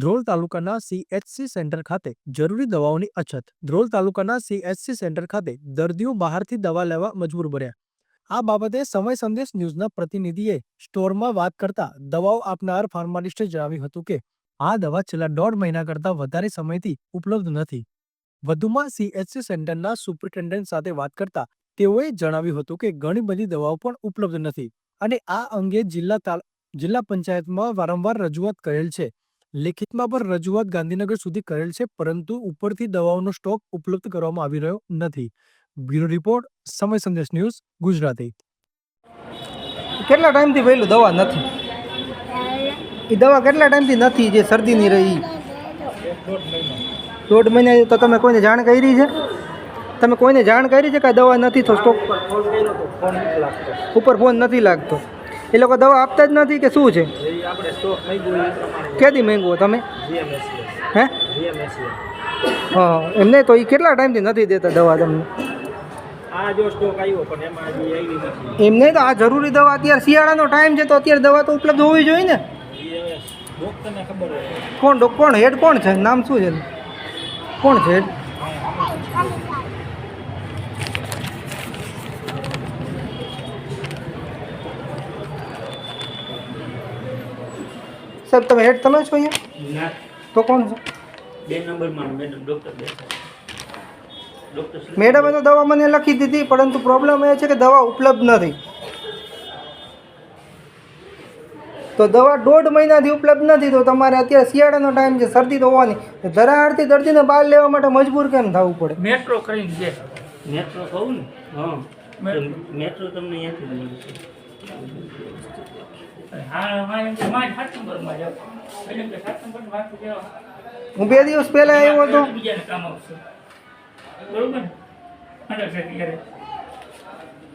ધ્રોલ તાલુકાના CHC centre ખાતે જરૂરી દવાઓની અછત. ધ્રોલ તાલુકાના સીએચસી સેન્ટર ખાતે દર્દીઓ બહારથી દવા લેવા મજબૂર બન્યા. આ બાબતે સમય સંદેશ ન્યૂઝના પ્રતિનિધિએ સ્ટોરમાં વાત કરતા દવાઓ આપનાર ફાર્માસિસ્ટે જણાવ્યું હતું કે આ દવા છેલ્લા 1.5 મહિના કરતાં વધારે સમયથી ઉપલબ્ધ નથી. વધુમાં સીએચસી સેન્ટરના સુપ્રિન્ટેન્ડન્ટ સાથે વાત કરતા તેઓએ જણાવ્યું હતું કે ઘણી બધી દવાઓ પણ ઉપલબ્ધ નથી અને આ અંગે જિલ્લા પંચાયતમાં વારંવાર રજૂઆત કરેલ છે. લેખિતમાં પણ રજૂઆત ગાંધીનગર સુધી કરેલ છે, પરંતુ ઉપરથી દવાઓનો સ્ટોક ઉપલબ્ધ કરવામાં આવી રહ્યો નથી. બ્યુરો રિપોર્ટ, સમય સંદેશ ન્યૂઝ, ગુજરાતી. કેટલા ટાઈમથી પહેલું દવા નથી? એ દવા કેટલા ટાઈમથી નથી જે શરદીની રહી? 1.5 મહિના. તો તમે કોઈને જાણ કરી છે? તમે કોઈને જાણ કરી છે કે આ દવા નથી તો સ્ટોક ઉપર ફોન નથી લાગતો? એ લોકો દવા આપતા જ નથી કે શું છે? ક્યાંથી માંગવો તમે? હે? હા, એમ નહીં તો એ કેટલા ટાઈમથી નથી દેતા દવા તમને? એમ નહીં તો આ જરૂરી દવા અત્યારે શિયાળાનો ટાઈમ છે તો અત્યારે દવા તો ઉપલબ્ધ હોવી જોઈએ ને. કોણ હેડ કોણ છે? નામ શું છે? કોણ છે હેડ? સાહેબ તમે હેડ તમે છો અહીંયા? તો કોણ છે? 2 નંબરમાં મેડમ ડૉક્ટર મેડમે તો દવા મને લખી દીધી, પરંતુ પ્રોબ્લેમ એ છે કે દવા ઉપલબ્ધ નથી. તો દવા 1.5 મહિનાથી ઉપલબ્ધ નથી તો તમારે અત્યારે શિયાળાનો ટાઈમ છે, શરદી તો હોવાની, ધરાડથી દર્દીને બહાર લેવા માટે મજબૂર કેમ થવું પડે? મેટ્રો કરીને છે. મેટ્રો કહું ને? હા, મેટ્રો તમને અહીંયાથી મળશે. હું 2 દિવસ પહેલા આવ્યો હતો. બીજાને કામ આવશે, બરોબર ને?